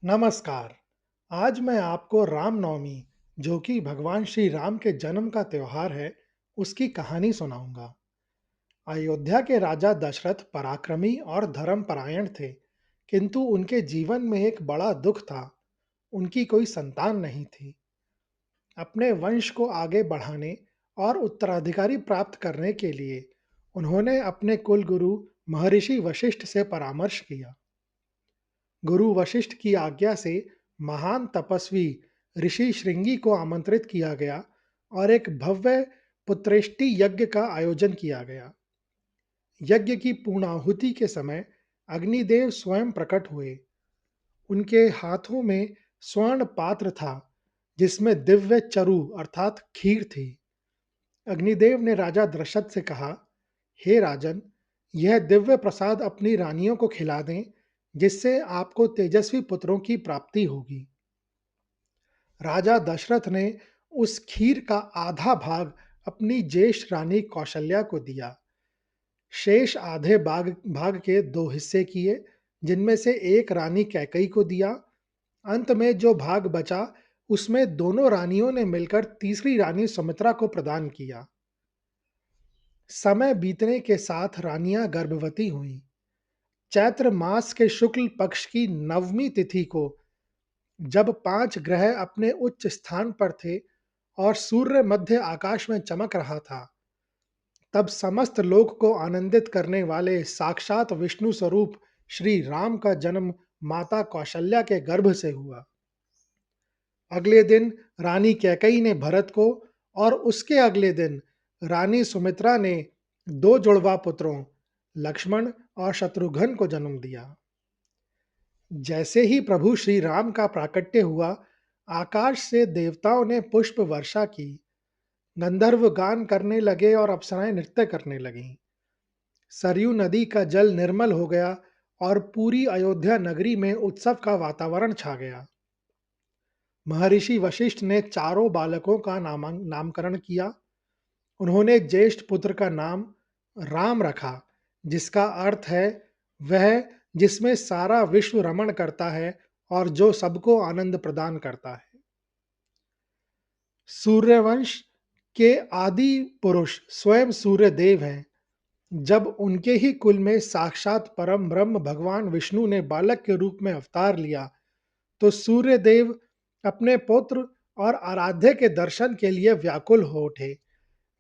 नमस्कार। आज मैं आपको रामनवमी, जो कि भगवान श्री राम के जन्म का त्योहार है, उसकी कहानी सुनाऊंगा। अयोध्या के राजा दशरथ पराक्रमी और धर्मपरायण थे, किंतु उनके जीवन में एक बड़ा दुख था। उनकी कोई संतान नहीं थी। अपने वंश को आगे बढ़ाने और उत्तराधिकारी प्राप्त करने के लिए उन्होंने अपने कुलगुरु महर्षि वशिष्ठ से परामर्श किया। गुरु वशिष्ठ की आज्ञा से महान तपस्वी ऋषि श्रृंगी को आमंत्रित किया गया और एक भव्य पुत्रेष्टि यज्ञ का आयोजन किया गया। यज्ञ की पूर्णाहुति के समय अग्निदेव स्वयं प्रकट हुए। उनके हाथों में स्वर्ण पात्र था, जिसमें दिव्य चरु अर्थात खीर थी। अग्निदेव ने राजा दशरथ से कहा, हे राजन, यह दिव्य प्रसाद अपनी रानियों को खिला दें, जिससे आपको तेजस्वी पुत्रों की प्राप्ति होगी। राजा दशरथ ने उस खीर का आधा भाग अपनी ज्येष्ठ रानी कौशल्या को दिया। शेष आधे भाग भाग के दो हिस्से किए, जिनमें से एक रानी कैकई को दिया। अंत में जो भाग बचा, उसमें दोनों रानियों ने मिलकर तीसरी रानी सुमित्रा को प्रदान किया। समय बीतने के साथ रानियां गर्भवती हुईं। चैत्र मास के शुक्ल पक्ष की नवमी तिथि को, जब 5 ग्रह अपने उच्च स्थान पर थे और सूर्य मध्य आकाश में चमक रहा था, तब समस्त लोक को आनंदित करने वाले साक्षात विष्णु स्वरूप श्री राम का जन्म माता कौशल्या के गर्भ से हुआ। अगले दिन रानी कैकई ने भरत को और उसके अगले दिन रानी सुमित्रा ने दो जुड़वा पुत्रों लक्ष्मण और शत्रुघ्न को जन्म दिया। जैसे ही प्रभु श्री राम का प्राकट्य हुआ, आकाश से देवताओं ने पुष्प वर्षा की। गंधर्व गान करने लगे और अप्सराएं नृत्य करने लगीं। सरयू नदी का जल निर्मल हो गया और पूरी अयोध्या नगरी में उत्सव का वातावरण छा गया। महर्षि वशिष्ठ ने चारों बालकों का नामकरण किया। उन्होंने ज्येष्ठ पुत्र का नाम राम रखा, जिसका अर्थ है वह जिसमें सारा विश्व रमण करता है और जो सबको आनंद प्रदान करता है। सूर्यवंश के आदि पुरुष स्वयं सूर्य देव हैं। जब उनके ही कुल में साक्षात परम ब्रह्म भगवान विष्णु ने बालक के रूप में अवतार लिया, तो सूर्य देव अपने पुत्र और आराध्य के दर्शन के लिए व्याकुल हो उठे।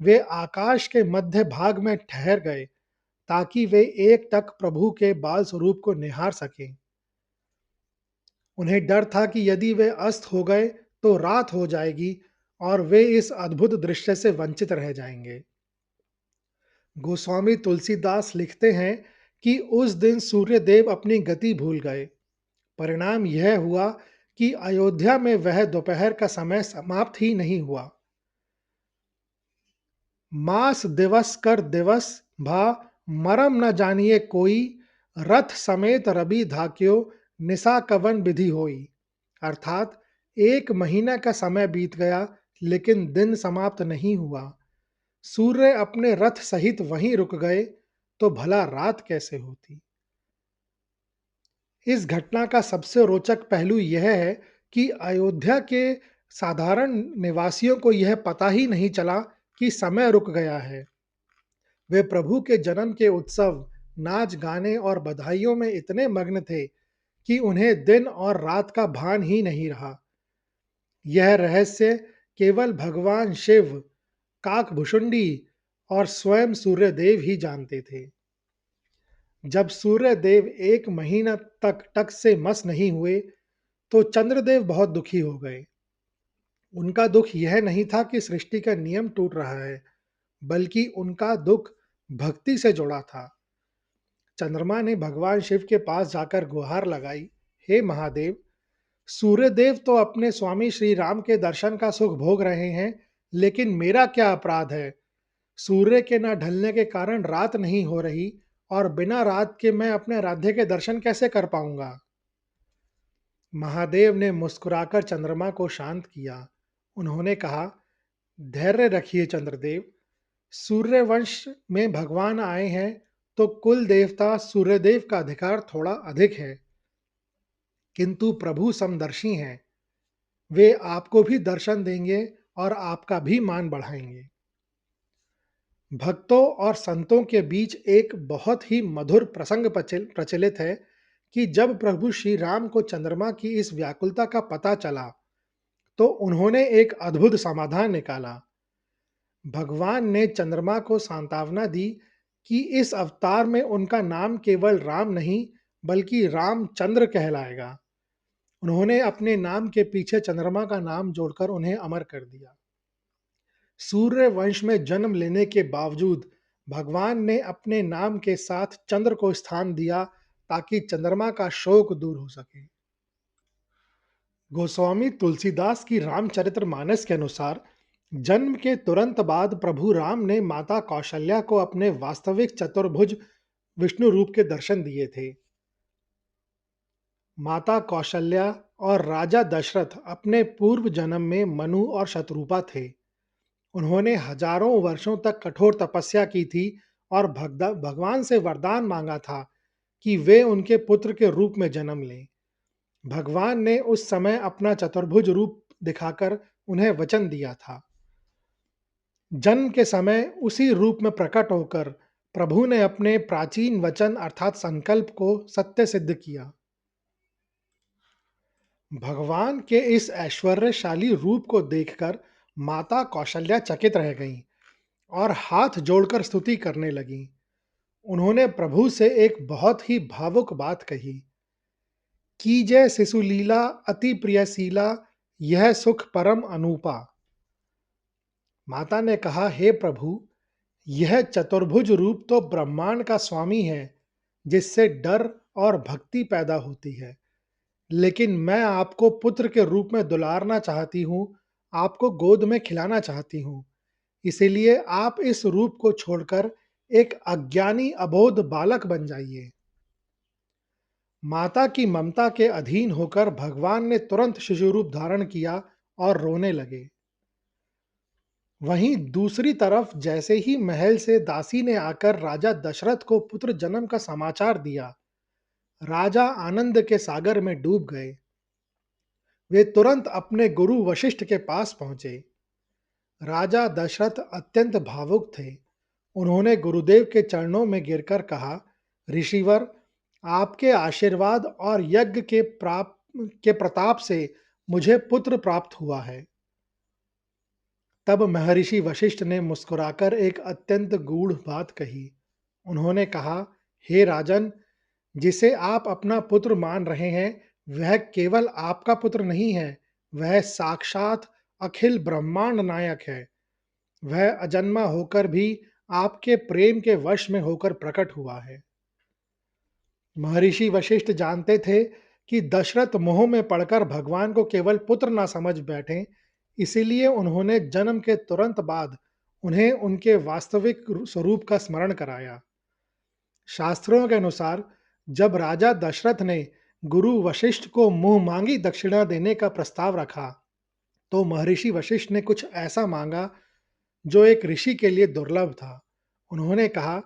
वे आकाश के मध्य भाग में ठहर गए, ताकि वे एकटक प्रभु के बाल स्वरूप को निहार सकें। उन्हें डर था कि यदि वे अस्त हो गए तो रात हो जाएगी और वे इस अद्भुत दृश्य से वंचित रह जाएंगे। गोस्वामी तुलसीदास लिखते हैं कि उस दिन सूर्यदेव अपनी गति भूल गए। परिणाम यह हुआ कि अयोध्या में वह दोपहर का समय समाप्त ही नहीं हुआ। मास दिवस कर दिवस भा मरम न जानिए कोई, रथ समेत रवि धाक्यो निशा कवन विधि होई। अर्थात एक महीना का समय बीत गया, लेकिन दिन समाप्त नहीं हुआ। सूर्य अपने रथ सहित वहीं रुक गए, तो भला रात कैसे होती। इस घटना का सबसे रोचक पहलू यह है कि अयोध्या के साधारण निवासियों को यह पता ही नहीं चला कि समय रुक गया है। वे प्रभु के जन्म के उत्सव, नाच गाने और बधाइयों में इतने मग्न थे कि उन्हें दिन और रात का भान ही नहीं रहा। यह रहस्य केवल भगवान शिव, काकभुशुंडी और स्वयं सूर्यदेव ही जानते थे। जब सूर्यदेव एक महीना तक टक से मस नहीं हुए, तो चंद्रदेव बहुत दुखी हो गए। उनका दुख यह नहीं था कि सृष्टि का नियम टूट रहा है, बल्कि उनका दुख भक्ति से जुड़ा था। चंद्रमा ने भगवान शिव के पास जाकर गुहार लगाई, हे महादेव, सूर्यदेव तो अपने स्वामी श्री राम के दर्शन का सुख भोग रहे हैं, लेकिन मेरा क्या अपराध है। सूर्य के न ढलने के कारण रात नहीं हो रही, और बिना रात के मैं अपने आराध्य के दर्शन कैसे कर पाऊंगा। महादेव ने मुस्कुराकर चंद्रमा को शांत किया। उन्होंने कहा, धैर्य रखिए चंद्रदेव। सूर्यवंश में भगवान आए हैं, तो कुल देवता सूर्यदेव का अधिकार थोड़ा अधिक है। किंतु प्रभु समदर्शी हैं, वे आपको भी दर्शन देंगे और आपका भी मान बढ़ाएंगे। भक्तों और संतों के बीच एक बहुत ही मधुर प्रसंग प्रचलित है कि जब प्रभु श्री राम को चंद्रमा की इस व्याकुलता का पता चला, तो उन्होंने एक अद्भुत समाधान निकाला। भगवान ने चंद्रमा को सांत्वना दी कि इस अवतार में उनका नाम केवल राम नहीं, बल्कि रामचंद्र कहलाएगा। उन्होंने अपने नाम के पीछे चंद्रमा का नाम जोड़कर उन्हें अमर कर दिया। सूर्य वंश में जन्म लेने के बावजूद भगवान ने अपने नाम के साथ चंद्र को स्थान दिया, ताकि चंद्रमा का शोक दूर हो सके। गोस्वामी तुलसीदास की रामचरितमानस के अनुसार जन्म के तुरंत बाद प्रभु राम ने माता कौशल्या को अपने वास्तविक चतुर्भुज विष्णु रूप के दर्शन दिए थे। माता कौशल्या और राजा दशरथ अपने पूर्व जन्म में मनु और शत्रुपा थे। उन्होंने हजारों वर्षों तक कठोर तपस्या की थी और भगवान से वरदान मांगा था कि वे उनके पुत्र के रूप में जन्म लें। भगवान ने उस समय अपना चतुर्भुज रूप दिखाकर उन्हें वचन दिया था। जन्म के समय उसी रूप में प्रकट होकर प्रभु ने अपने प्राचीन वचन अर्थात संकल्प को सत्य सिद्ध किया। भगवान के इस ऐश्वर्यशाली रूप को देखकर माता कौशल्या चकित रह गईं और हाथ जोड़कर स्तुति करने लगीं। उन्होंने प्रभु से एक बहुत ही भावुक बात कही, कीजय शिशुलीला अति प्रियशीला, यह सुख परम अनूपा। माता ने कहा, हे प्रभु, यह चतुर्भुज रूप तो ब्रह्मांड का स्वामी है, जिससे डर और भक्ति पैदा होती है। लेकिन मैं आपको पुत्र के रूप में दुलारना चाहती हूँ, आपको गोद में खिलाना चाहती हूँ। इसीलिए आप इस रूप को छोड़कर एक अज्ञानी अबोध बालक बन जाइए। माता की ममता के अधीन होकर भगवान ने तुरंत शिशु रूप धारण किया और रोने लगे। वहीं दूसरी तरफ जैसे ही महल से दासी ने आकर राजा दशरथ को पुत्र जन्म का समाचार दिया, राजा आनंद के सागर में डूब गए। वे तुरंत अपने गुरु वशिष्ठ के पास पहुंचे। राजा दशरथ अत्यंत भावुक थे। उन्होंने गुरुदेव के चरणों में गिरकर कहा, ऋषिवर, आपके आशीर्वाद और यज्ञ के प्रताप से मुझे पुत्र प्राप्त हुआ है। तब महर्षि वशिष्ठ ने मुस्कुराकर एक अत्यंत गूढ़ बात कही। उन्होंने कहा, हे राजन, जिसे आप अपना पुत्र मान रहे हैं, वह केवल आपका पुत्र नहीं है, वह साक्षात अखिल ब्रह्मांड नायक है। वह अजन्मा होकर भी आपके प्रेम के वश में होकर प्रकट हुआ है। महर्षि वशिष्ठ जानते थे कि दशरथ मोह में पड़कर भगवान को केवल पुत्र ना समझ बैठे, इसीलिए उन्होंने जन्म के तुरंत बाद उन्हें उनके वास्तविक स्वरूप का स्मरण कराया। शास्त्रों के अनुसार जब राजा दशरथ ने गुरु वशिष्ठ को मुंह मांगी दक्षिणा देने का प्रस्ताव रखा, तो महर्षि वशिष्ठ ने कुछ ऐसा मांगा जो एक ऋषि के लिए दुर्लभ था। उन्होंने कहा,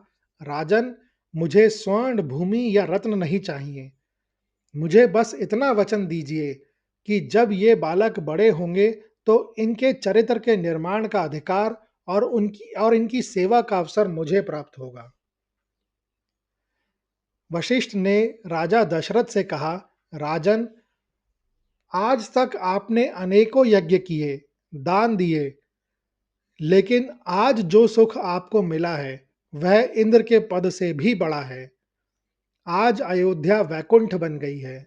राजन, मुझे स्वर्ण, भूमि या रत्न नहीं चाहिए। मुझे बस इतना वचन दीजिए कि जब ये बालक बड़े होंगे तो इनके चरित्र के निर्माण का अधिकार और इनकी सेवा का अवसर मुझे प्राप्त होगा। वशिष्ठ ने राजा दशरथ से कहा, राजन, आज तक आपने अनेकों यज्ञ किए, दान दिए, लेकिन आज जो सुख आपको मिला है वह इंद्र के पद से भी बड़ा है। आज अयोध्या वैकुंठ बन गई है।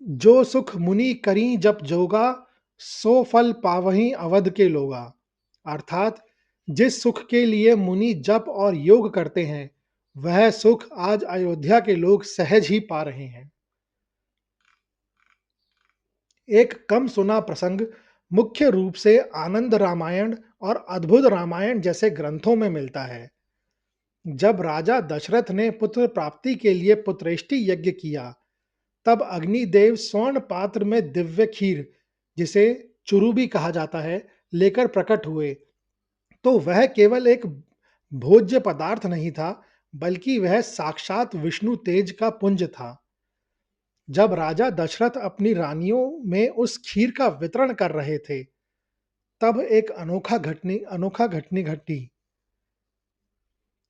जो सुख मुनि करी जप जोगा, सो फल पावहीं अवध के लोगा। अर्थात जिस सुख के लिए मुनि जप और योग करते हैं, वह सुख आज अयोध्या के लोग सहज ही पा रहे हैं। एक कम सुना प्रसंग मुख्य रूप से आनंद रामायण और अद्भुत रामायण जैसे ग्रंथों में मिलता है। जब राजा दशरथ ने पुत्र प्राप्ति के लिए पुत्रेष्टि यज्ञ किया, तब अग्निदेव स्वर्ण पात्र में दिव्य खीर, जिसे चुरु भी कहा जाता है, लेकर प्रकट हुए। तो वह केवल एक भोज्य पदार्थ नहीं था, बल्कि वह साक्षात विष्णु तेज का पुंज था। जब राजा दशरथ अपनी रानियों में उस खीर का वितरण कर रहे थे, तब एक अनोखा घटनी घटी।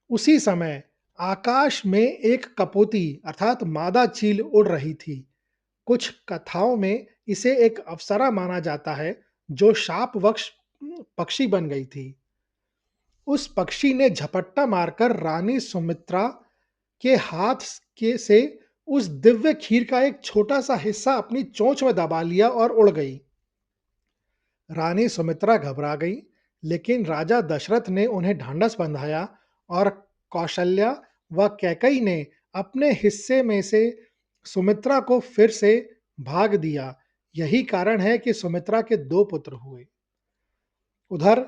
उसी समय आकाश में एक कपोती अर्थात मादा चील उड़ रही थी। कुछ कथाओं में इसे एक अप्सरा माना जाता है, जो शापवश पक्षी बन गई थी। उस पक्षी ने झपट्टा मारकर रानी सुमित्रा के हाथ के से उस दिव्य खीर का एक छोटा-सा हिस्सा अपनी चोंच में दबा लिया और उड़ गई। रानी सुमित्रा घबरा गई, लेकिन राजा दशरथ ने उन्हें ढांढस बंधाया और कौशल्या व कैकई ने अपने हिस्से में से सुमित्रा को फिर से भाग दिया। यही कारण है कि सुमित्रा के 2 पुत्र हुए। उधर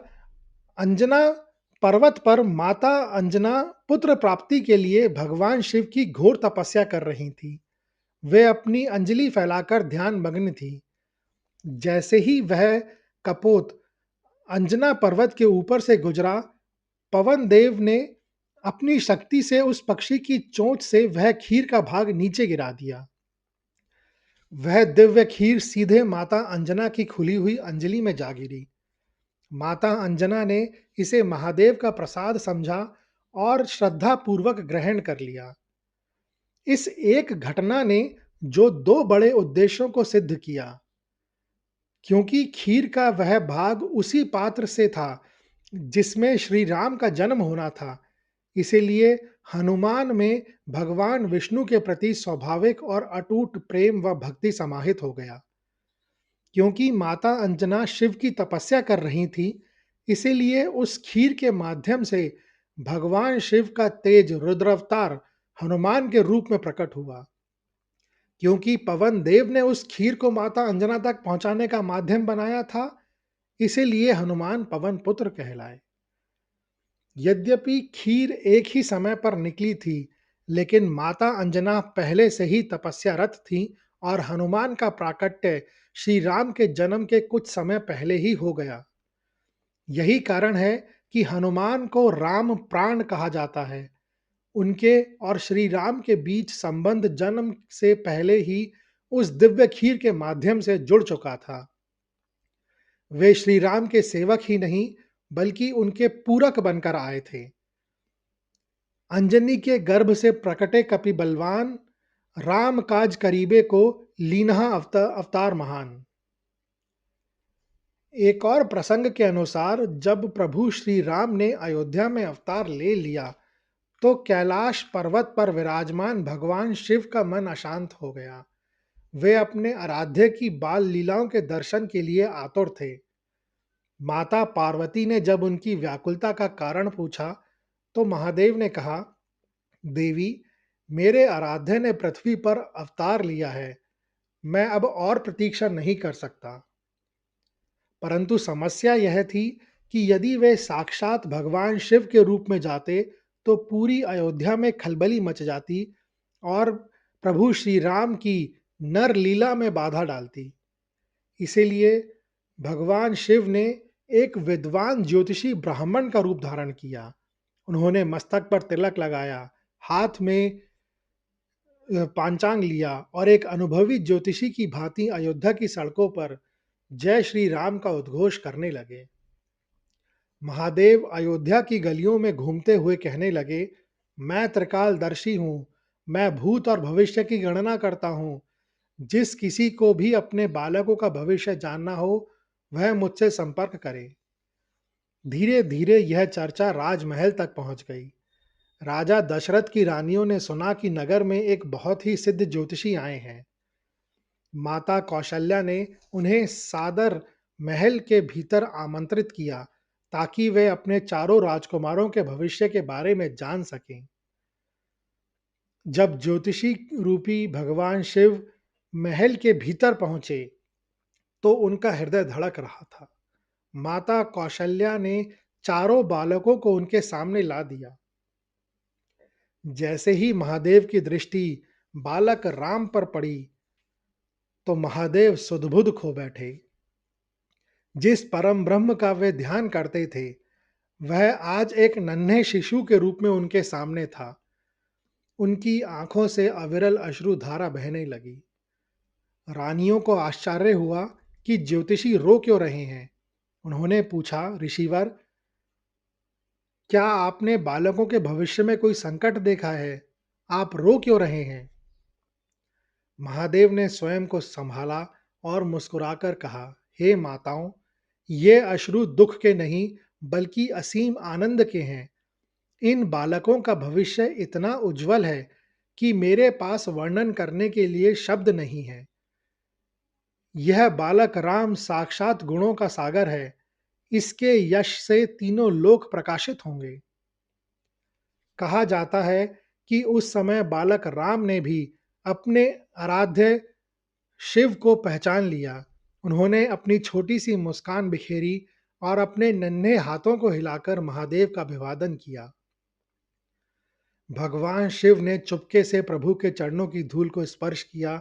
अंजना पर्वत पर माता अंजना पुत्र प्राप्ति के लिए भगवान शिव की घोर तपस्या कर रही थीं। वे अपनी अंजलि फैलाकर ध्यान मग्न थी। जैसे ही वह कपोत अंजना पर्वत के ऊपर से गुजरा, पवन देव ने अपनी शक्ति से उस पक्षी की चोंच से वह खीर का भाग नीचे गिरा दिया। वह दिव्य खीर सीधे माता अंजना की खुली हुई अंजलि में जा गिरी। माता अंजना ने इसे महादेव का प्रसाद समझा और श्रद्धापूर्वक ग्रहण कर लिया। इस एक घटना ने जो 2 बड़े उद्देश्यों को सिद्ध किया, क्योंकि खीर का वह भाग उसी पात्र से था जिसमें श्री राम का जन्म होना था, इसीलिए हनुमान में भगवान विष्णु के प्रति स्वाभाविक और अटूट प्रेम व भक्ति समाहित हो गया। क्योंकि माता अंजना शिव की तपस्या कर रही थी, इसीलिए उस खीर के माध्यम से भगवान शिव का तेज रुद्रावतार हनुमान के रूप में प्रकट हुआ। क्योंकि पवन देव ने उस खीर को माता अंजना तक पहुंचाने का माध्यम बनाया था, इसीलिए हनुमान पवन पुत्र कहलाए। यद्यपि खीर एक ही समय पर निकली थी, लेकिन माता अंजना पहले से ही तपस्यारत थी और हनुमान का प्राकट्य श्री राम के जन्म के कुछ समय पहले ही हो गया। यही कारण है कि हनुमान को राम प्राण कहा जाता है। उनके और श्री राम के बीच संबंध जन्म से पहले ही उस दिव्य खीर के माध्यम से जुड़ चुका था। वे श्री राम के सेवक ही नहीं, बल्कि उनके पूरक बनकर आए थे। अंजनी के गर्भ से प्रकटे कपि बलवान, राम काज करीबे को लीन्हा अवतार महान। एक और प्रसंग के अनुसार जब प्रभु श्री राम ने अयोध्या में अवतार ले लिया, तो कैलाश पर्वत पर विराजमान भगवान शिव का मन अशांत हो गया। वे अपने आराध्य की बाल लीलाओं के दर्शन के लिए आतुर थे। माता पार्वती ने जब उनकी व्याकुलता का कारण पूछा, तो महादेव ने कहा, देवी, मेरे आराध्य ने पृथ्वी पर अवतार लिया है, मैं अब और प्रतीक्षा नहीं कर सकता। परंतु समस्या यह थी कि यदि वे साक्षात भगवान शिव के रूप में जाते, तो पूरी अयोध्या में खलबली मच जाती और प्रभु श्री राम की नर लीला में बाधा डालती। इसीलिए भगवान शिव ने एक विद्वान ज्योतिषी ब्राह्मण का रूप धारण किया। उन्होंने मस्तक पर तिलक लगाया, हाथ में पांचांग लिया और एक अनुभवी ज्योतिषी की भांति अयोध्या की सड़कों पर जय श्री राम का उद्घोष करने लगे। महादेव अयोध्या की गलियों में घूमते हुए कहने लगे, मैं त्रिकालदर्शी हूँ, मैं भूत और भविष्य की गणना करता हूँ। जिस किसी को भी अपने बालकों का भविष्य जानना हो, वह मुझसे संपर्क करे। धीरे धीरे यह चर्चा राजमहल तक पहुंच गई। राजा दशरथ की रानियों ने सुना कि नगर में एक बहुत ही सिद्ध ज्योतिषी आए हैं। माता कौशल्या ने उन्हें सादर महल के भीतर आमंत्रित किया, ताकि वे अपने चारों राजकुमारों के भविष्य के बारे में जान सकें। जब ज्योतिषी रूपी भगवान शिव महल के भीतर पहुंचे, तो उनका हृदय धड़क रहा था। माता कौशल्या ने चारों बालकों को उनके सामने ला दिया। जैसे ही महादेव की दृष्टि बालक राम पर पड़ी, तो महादेव सुधबुध खो बैठे। जिस परम ब्रह्म का वे ध्यान करते थे, वह आज एक नन्हे शिशु के रूप में उनके सामने था। उनकी आंखों से अविरल अश्रु धारा बहने लगी। रानियों को आश्चर्य हुआ कि ज्योतिषी रो क्यों रहे हैं। उन्होंने पूछा, ऋषिवर, क्या आपने बालकों के भविष्य में कोई संकट देखा है? आप रो क्यों रहे हैं? महादेव ने स्वयं को संभाला और मुस्कुराकर कहा, हे माताओं, ये अश्रु दुख के नहीं बल्कि असीम आनंद के हैं। इन बालकों का भविष्य इतना उज्जवल है कि मेरे पास वर्णन करने के लिए शब्द नहीं है। यह बालक राम साक्षात गुणों का सागर है। इसके यश से तीनों लोक प्रकाशित होंगे। कहा जाता है कि उस समय बालक राम ने भी अपने आराध्य शिव को पहचान लिया। उन्होंने अपनी छोटी सी मुस्कान बिखेरी और अपने नन्हे हाथों को हिलाकर महादेव का अभिवादन किया। भगवान शिव ने चुपके से प्रभु के चरणों की धूल को स्पर्श किया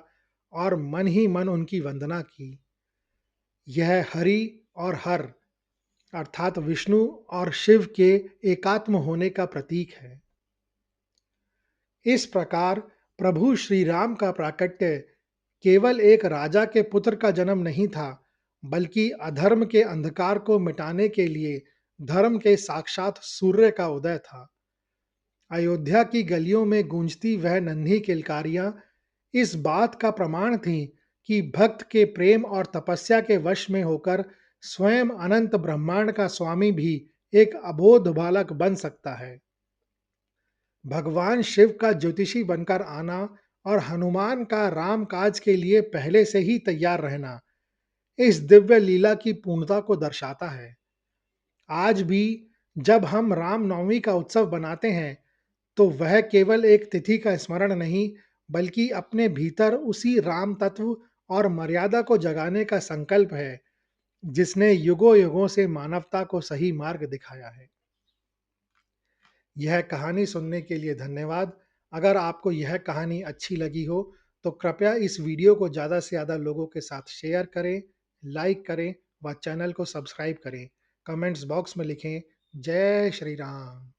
और मन ही मन उनकी वंदना की। यह हरि और हर अर्थात विष्णु और शिव के एकात्म होने का प्रतीक है। इस प्रकार प्रभु श्री राम का प्राकट्य केवल एक राजा के पुत्र का जन्म नहीं था, बल्कि अधर्म के अंधकार को मिटाने के लिए धर्म के साक्षात सूर्य का उदय था। अयोध्या की गलियों में गूंजती वह नन्ही किलकारियां इस बात का प्रमाण थीं कि भक्त के प्रेम और तपस्या के वश में होकर स्वयं अनंत ब्रह्मांड का स्वामी भी एक अबोध बालक बन सकता है। भगवान शिव का ज्योतिषी बनकर आना और हनुमान का राम काज के लिए पहले से ही तैयार रहना इस दिव्य लीला की पूर्णता को दर्शाता है। आज भी जब हम रामनवमी का उत्सव बनाते हैं, तो वह केवल एक तिथि का स्मरण नहीं, बल्कि अपने भीतर उसी राम तत्व और मर्यादा को जगाने का संकल्प है, जिसने युगों युगों से मानवता को सही मार्ग दिखाया है। यह कहानी सुनने के लिए धन्यवाद। अगर आपको यह कहानी अच्छी लगी हो, तो कृपया इस वीडियो को ज़्यादा से ज़्यादा लोगों के साथ शेयर करें, लाइक करें व चैनल को सब्सक्राइब करें। कमेंट्स बॉक्स में लिखें, जय श्री राम।